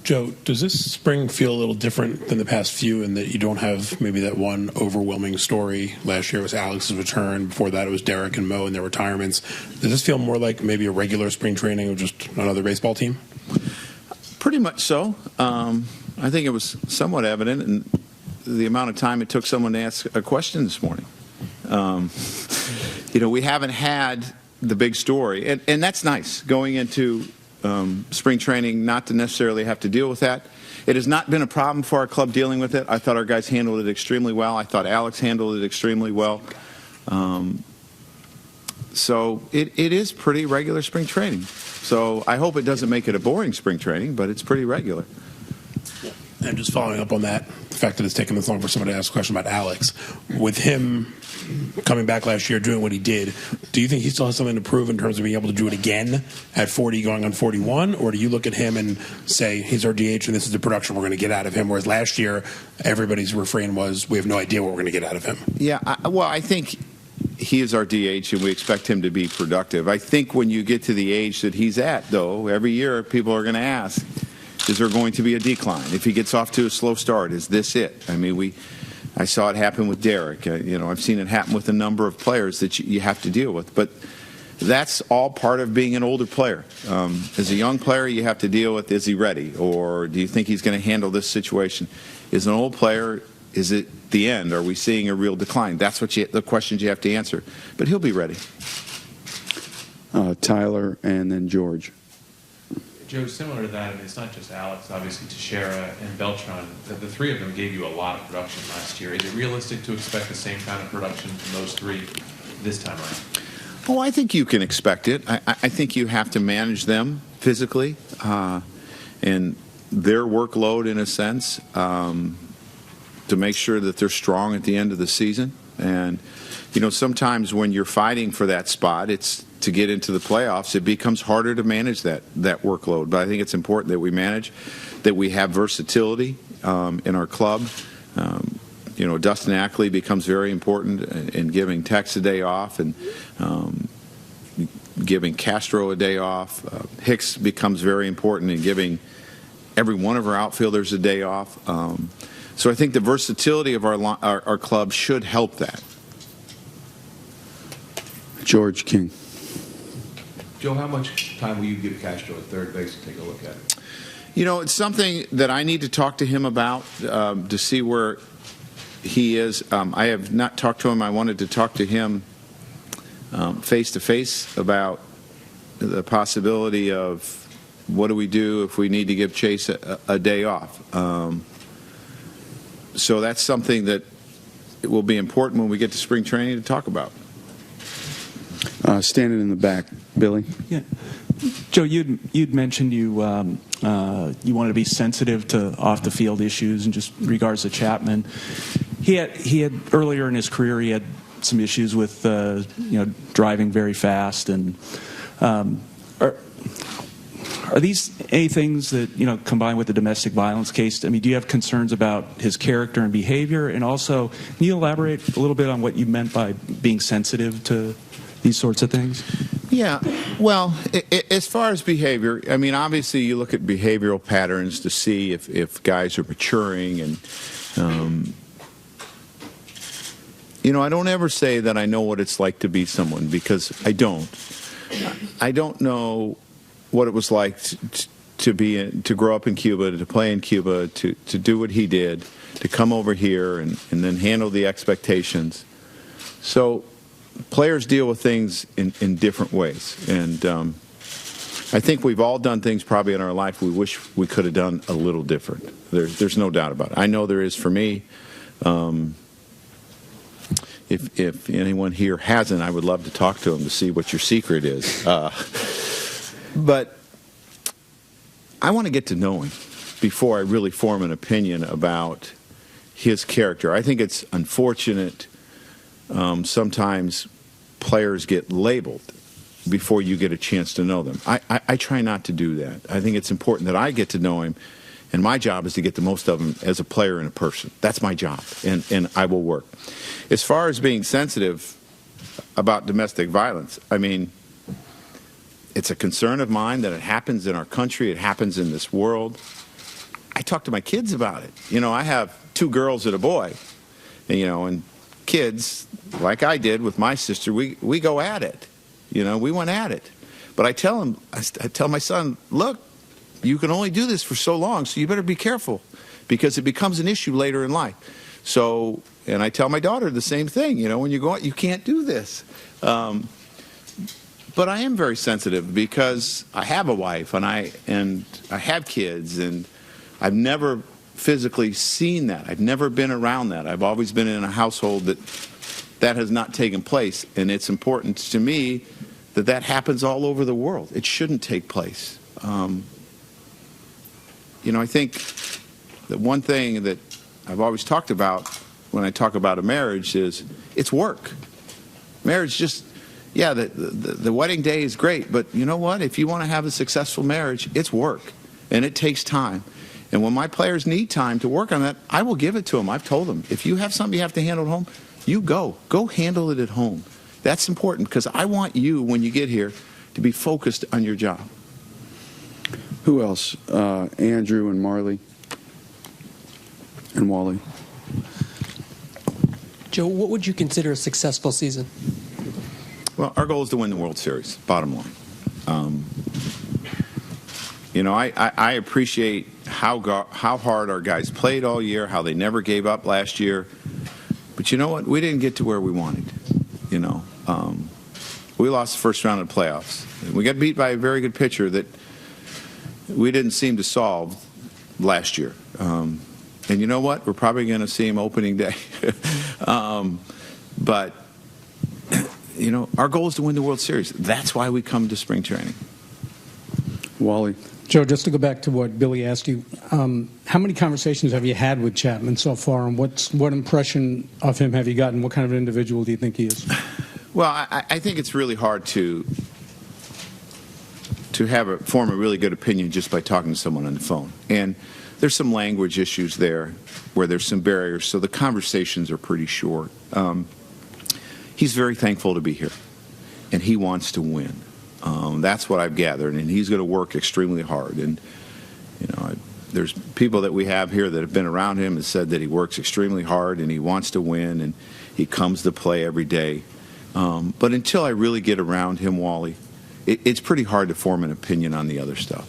Joe, does this spring feel a little different than the past few in that you don't have maybe that one overwhelming story? Last year was Alex's return. Before that it was Derek and Mo and their retirements. Does this feel more like maybe a regular spring training of just another baseball team? Pretty much so. I think it was somewhat evident in the amount of time it took someone to ask a question this morning. We haven't had the big story, and that's nice going into spring training, not to necessarily have to deal with that. It has not been a problem for our club dealing with it. I thought our guys handled it extremely well. I thought Alex handled it extremely well. So it is pretty regular spring training. So I hope it doesn't make it a boring spring training, but it's pretty regular. And just following up on that, the fact that it's taken this long for someone to ask a question about Alex, with him coming back last year, doing what he did, do you think he still has something to prove in terms of being able to do it again at 40 going on 41? Or do you look at him and say, he's our DH and this is the production we're going to get out of him? Whereas last year, everybody's refrain was, we have no idea what we're going to get out of him. Yeah, I think he is our DH and we expect him to be productive. I think when you get to the age that he's at, though, every year people are going to ask, is there going to be a decline? If he gets off to a slow start, is this it? I mean, I saw it happen with Derek. I've seen it happen with a number of players that you have to deal with. But that's all part of being an older player. As a young player, you have to deal with, is he ready? Or do you think he's going to handle this situation? As an old player, is it the end? Are we seeing a real decline? That's the questions you have to answer. But he'll be ready. Tyler and then George. Joe, similar to that, it's not just Alex, obviously Teixeira and Beltran. The three of them gave you a lot of production last year. Is it realistic to expect the same kind of production from those three this time around? Oh, I think you can expect it. I think you have to manage them physically and their workload in a sense to make sure that they're strong at the end of the season. And, sometimes when you're fighting for that spot, it's to get into the playoffs, it becomes harder to manage that workload. But I think it's important that we manage, that we have versatility in our club. Dustin Ackley becomes very important in giving Tex a day off and giving Castro a day off. Hicks becomes very important in giving every one of our outfielders a day off. So I think the versatility of our club should help that. George King. Joe, how much time will you give Castro at third base to take a look at it? It's something that I need to talk to him about to see where he is. I have not talked to him. I wanted to talk to him face-to-face about the possibility of what do we do if we need to give Chase a day off. So that's something that it will be important when we get to spring training to talk about. Standing in the back, Billy. Yeah, Joe, you'd mentioned you wanted to be sensitive to off the field issues and just regards to Chapman. He had earlier in his career he had some issues with driving very fast and are these any things that combined with the domestic violence case? I mean, do you have concerns about his character and behavior? And also, can you elaborate a little bit on what you meant by being sensitive to these sorts of things? Yeah, well, as far as behavior, I mean, obviously you look at behavioral patterns to see if guys are maturing. And, I don't ever say that I know what it's like to be someone because I don't. I don't know what it was like to grow up in Cuba, to play in Cuba, to do what he did, to come over here and then handle the expectations. So players deal with things in different ways. And I think we've all done things probably in our life we wish we could have done a little different. There's no doubt about it. I know there is for me. If anyone here hasn't, I would love to talk to them to see what your secret is. But I want to get to know him before I really form an opinion about his character. I think it's unfortunate sometimes players get labeled before you get a chance to know them. I try not to do that. I think it's important that I get to know him, and my job is to get the most of him as a player and a person. That's my job, and I will work. As far as being sensitive about domestic violence, I mean, it's a concern of mine that it happens in our country, it happens in this world. I talk to my kids about it. I have 2 girls and a boy, and kids, like I did with my sister, we go at it. We went at it. But I tell him, I tell my son, look, you can only do this for so long, so you better be careful because it becomes an issue later in life. So, and I tell my daughter the same thing, when you go out, you can't do this. But I am very sensitive because I have a wife and I have kids, and I've never physically seen that. I've never been around that. I've always been in a household that has not taken place, and it's important to me that happens all over the world. It shouldn't take place. I think that one thing that I've always talked about when I talk about a marriage is it's work. Marriage just, the wedding day is great, but you know what? If you want to have a successful marriage, it's work, and it takes time. And when my players need time to work on that, I will give it to them. I've told them, if you have something you have to handle at home, you go handle it at home. That's important because I want you, when you get here, to be focused on your job. Who else? Andrew and Marley and Wally. Joe, what would you consider a successful season? Well, our goal is to win the World Series, bottom line. I appreciate how hard our guys played all year, how they never gave up last year. But you know what? We didn't get to where we wanted. We lost the first round of the playoffs. We got beat by a very good pitcher that we didn't seem to solve last year. And you know what? We're probably going to see him opening day. But our goal is to win the World Series. That's why we come to spring training. Wally. Joe, just to go back to what Billy asked you, how many conversations have you had with Chapman so far, and what impression of him have you gotten? What kind of an individual do you think he is? Well, I think it's really hard to form a really good opinion just by talking to someone on the phone. And there's some language issues there where there's some barriers, so the conversations are pretty short. He's very thankful to be here, and he wants to win. That's what I've gathered, and he's going to work extremely hard. And there's people that we have here that have been around him and said that he works extremely hard and he wants to win and he comes to play every day. But until I really get around him, Wally, it's pretty hard to form an opinion on the other stuff.